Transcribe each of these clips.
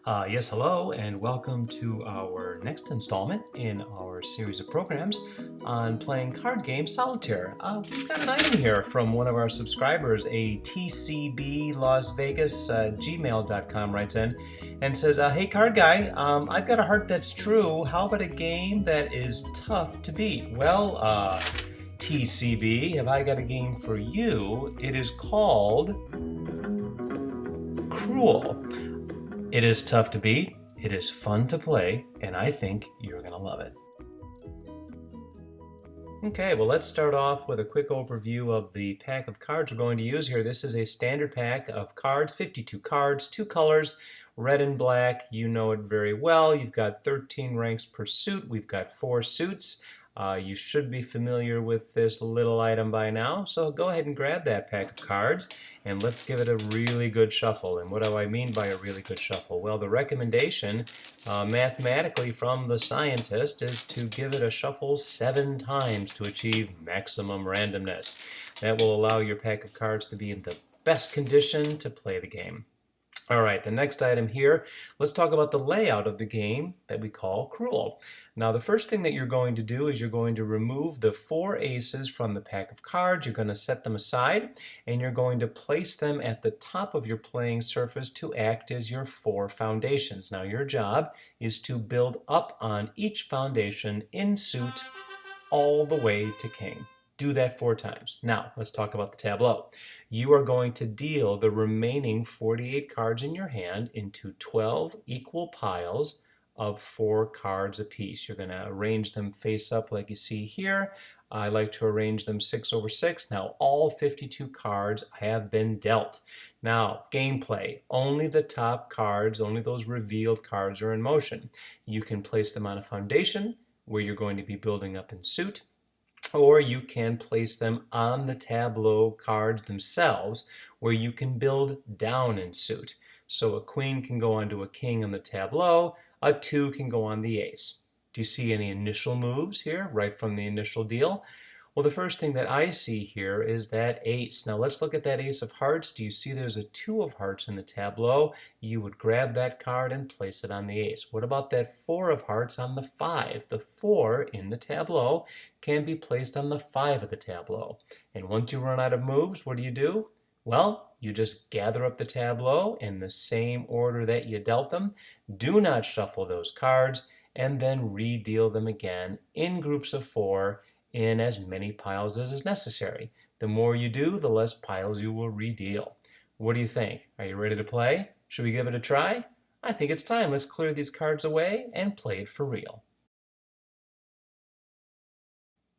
Yes, hello, and welcome to our next installment in our series of programs on playing card game Solitaire. We've got an item here from one of our subscribers, a TCB Las Vegas gmail.com writes in and says, hey card guy, I've got a heart that's true. How about a game that is tough to beat? Well, TCB, have I got a game for you? It is called Cruel. It is tough to beat, it is fun to play, and I think you're going to love it. Okay, well let's start off with a quick overview of the pack of cards we're going to use here. This is a standard pack of cards, 52 cards, 2 colors, red and black. You know it very well. You've got 13 ranks per suit. We've got 4 suits. You should be familiar with this little item by now, so go ahead and grab that pack of cards and let's give it a really good shuffle. And what do I mean by a really good shuffle? Well, the recommendation mathematically from the scientist is to give it a shuffle 7 times to achieve maximum randomness. That will allow your pack of cards to be in the best condition to play the game. All right, the next item here, let's talk about the layout of the game that we call Cruel. Now, the first thing that you're going to do is you're going to remove the 4 aces from the pack of cards. You're going to set them aside, and you're going to place them at the top of your playing surface to act as your 4 foundations. Now, your job is to build up on each foundation in suit all the way to king. Do that 4 times. Now, let's talk about the tableau. You are going to deal the remaining 48 cards in your hand into 12 equal piles of 4 cards apiece. You're going to arrange them face up like you see here. I like to arrange them 6 over 6. Now, all 52 cards have been dealt. Now, gameplay. Only the top cards, only those revealed cards are in motion. You can place them on a foundation where you're going to be building up in suit, or you can place them on the tableau cards themselves where you can build down in suit. So a queen can go onto a king on the tableau, a 2 can go on the ace. Do you see any initial moves here right from the initial deal? Well, the first thing that I see here is that ace. Now let's look at that ace of hearts. Do you see there's a 2 of hearts in the tableau? You would grab that card and place it on the ace. What about that 4 of hearts on the 5? The 4 in the tableau can be placed on the 5 of the tableau. And once you run out of moves, what do? Well, you just gather up the tableau in the same order that you dealt them. Do not shuffle those cards, and then re-deal them again in groups of 4 in as many piles as is necessary. The more you do, the less piles you will re-deal. What do you think? Are you ready to play? Should we give it a try? I think it's time. Let's clear these cards away and play it for real.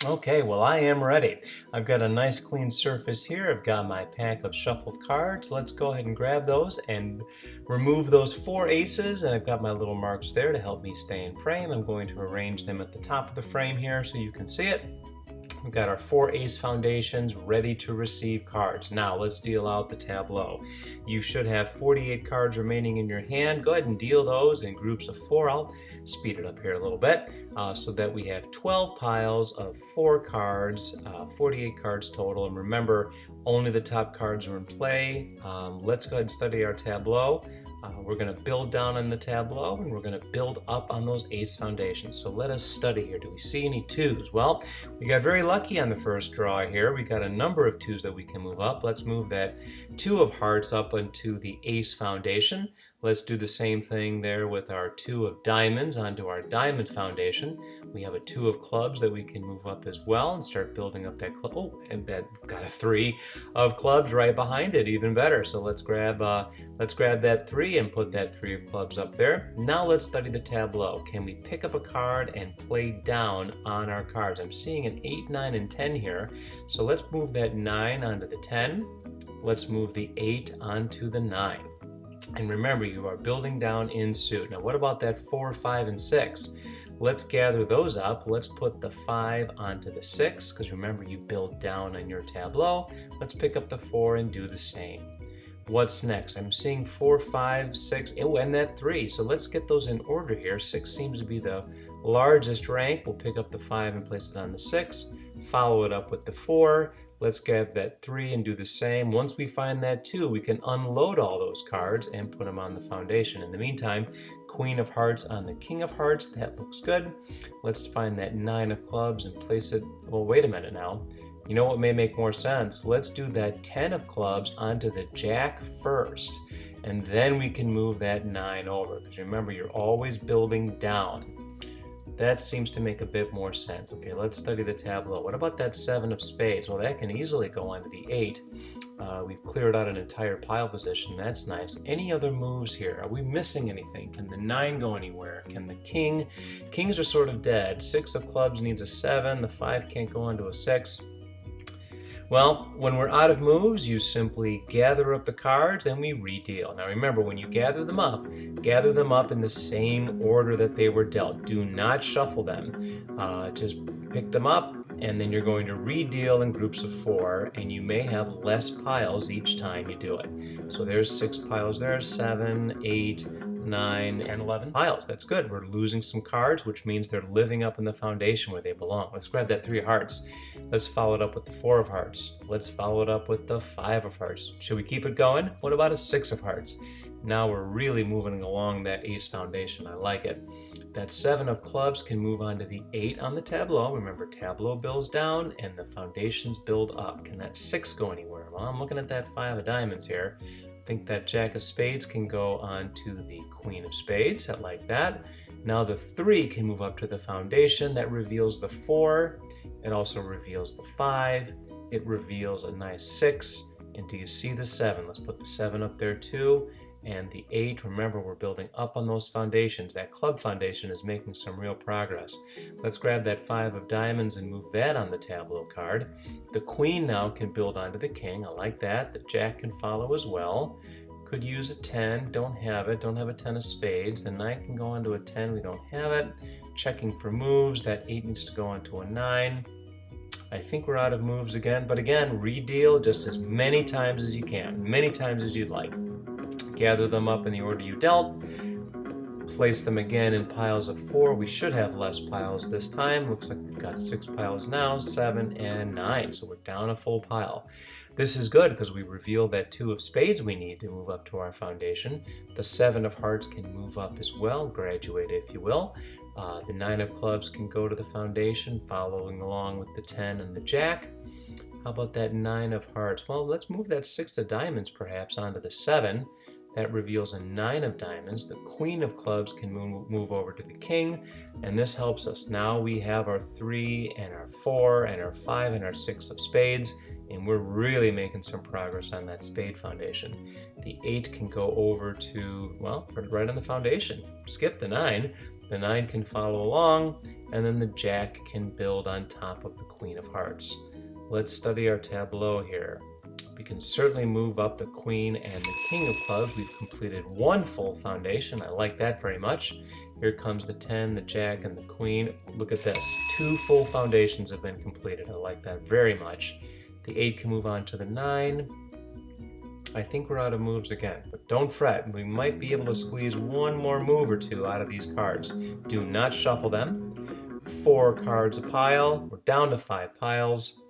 Okay, well I am ready. I've got a nice clean surface here. I've got my pack of shuffled cards. Let's go ahead and grab those and remove those 4 aces, and I've got my little marks there to help me stay in frame. I'm going to arrange them at the top of the frame here so you can see it. We've got our 4 ace foundations ready to receive cards. Now let's deal out the tableau. You should have 48 cards remaining in your hand. Go ahead and deal those in groups of 4. I'll speed it up here a little bit so that we have 12 piles of 4 cards, 48 cards total. And remember, only the top cards are in play. Let's go ahead and study our tableau. We're going to build down on the tableau, and we're going to build up on those ace foundations. So let us study here. Do we see any 2s? Well, we got very lucky on the first draw here. We got a number of 2s that we can move up. Let's move that 2 of hearts up into the ace foundation. Let's do the same thing there with our 2 of diamonds onto our diamond foundation. We have a 2 of clubs that we can move up as well and start building up that club. Oh, and we've got a 3 of clubs right behind it, even better. So let's grab that 3 and put that 3 of clubs up there. Now let's study the tableau. Can we pick up a card and play down on our cards? I'm seeing an 8, 9, and 10 here. So let's move that 9 onto the 10. Let's move the 8 onto the 9. And remember, you are building down in suit. Now what about that 4, 5, and 6? Let's gather those up. Let's put the 5 onto the 6, because remember, you build down on your tableau. Let's pick up the 4 and do the same. What's next? I'm seeing 4, 5, 6, and that 3. So let's get those in order here. 6 seems to be the largest rank. We'll pick up the 5 and place it on the 6. Follow it up with the 4. Let's grab that 3 and do the same. Once we find that 2, we can unload all those cards and put them on the foundation. In the meantime, Queen of Hearts on the King of Hearts, that looks good. Let's find that 9 of clubs and place it, well, wait a minute now. You know what may make more sense? Let's do that 10 of clubs onto the Jack first, and then we can move that 9 over, because remember, you're always building down. That seems to make a bit more sense. Okay, let's study the tableau. What about that 7 of spades? Well, that can easily go onto the 8. We've cleared out an entire pile position. That's nice. Any other moves here? Are we missing anything? Can the 9 go anywhere? Can the king? Kings are sort of dead. 6 of clubs needs a 7. The 5 can't go onto a 6. Well, when we're out of moves, you simply gather up the cards and we redeal. Now remember, when you gather them up in the same order that they were dealt. Do not shuffle them. Just pick them up, and then you're going to redeal in groups of 4, and you may have less piles each time you do it. So there's 6 piles there, 7, 8, 9, 10, 11 piles. That's good. We're losing some cards, which means they're living up in the foundation where they belong. Let's grab that 3 of hearts. Let's follow it up with the 4 of hearts. Let's follow it up with the 5 of hearts. Should we keep it going? What about a 6 of hearts? Now we're really moving along that ace foundation. I like it. That 7 of clubs can move on to the 8 on the tableau. Remember, tableau builds down and the foundations build up. Can that 6 go anywhere? Well, I'm looking at that 5 of diamonds here. I think that Jack of spades can go on to the Queen of spades. I like that. Now the 3 can move up to the foundation. That reveals the 4. It also reveals the 5. It reveals a nice 6. And do you see the 7? Let's put the 7 up there too. And the 8, remember, we're building up on those foundations. That club foundation is making some real progress. Let's grab that 5 of diamonds and move that on the tableau card. The Queen now can build onto the King. I like that. The Jack can follow as well. Could use a 10. Don't have it. Don't have a 10 of spades. The 9 can go onto a 10. We don't have it. Checking for moves. That 8 needs to go onto a 9. I think we're out of moves again. But again, redeal just as many times as you can. Many times as you'd like. Gather them up in the order you dealt. Place them again in piles of 4. We should have less piles this time. Looks like we've got 6 piles now, 7 and 9. So we're down a full pile. This is good because we revealed that 2 of spades we need to move up to our foundation. The 7 of hearts can move up as well, graduate if you will. The 9 of clubs can go to the foundation, following along with the 10 and the Jack. How about that 9 of hearts? Well, let's move that 6 of diamonds perhaps onto the 7. That reveals a 9 of diamonds. The Queen of clubs can move over to the King, and this helps us. Now we have our 3 and our 4 and our 5 and our 6 of spades, and we're really making some progress on that spade foundation. The 8 can go over to, well, put it right on the foundation. Skip the 9. The 9 can follow along, and then the Jack can build on top of the Queen of hearts. Let's study our tableau here. We can certainly move up the Queen and the King of clubs. We've completed 1 full foundation. I like that very much. Here comes the 10, the Jack, and the Queen. Look at this. 2 full foundations have been completed. I like that very much. The 8 can move on to the 9. I think we're out of moves again, but don't fret. We might be able to squeeze 1 more move or 2 out of these cards. Do not shuffle them. 4 cards a pile. We're down to 5 piles.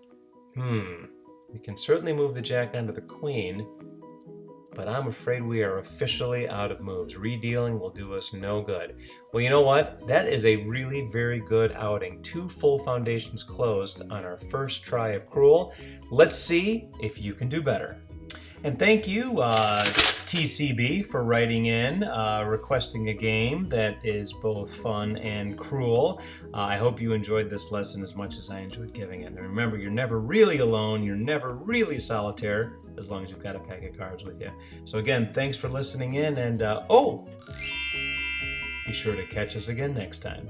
We can certainly move the Jack onto the Queen, but I'm afraid we are officially out of moves. Redealing will do us no good. Well, you know what? That is a really very good outing. 2 full foundations closed on our first try of Cruel. Let's see if you can do better. And thank you, TCB, for writing in, requesting a game that is both fun and cruel. I hope you enjoyed this lesson as much as I enjoyed giving it. And remember, you're never really alone, you're never really solitaire, as long as you've got a pack of cards with you. So again, thanks for listening in, and be sure to catch us again next time.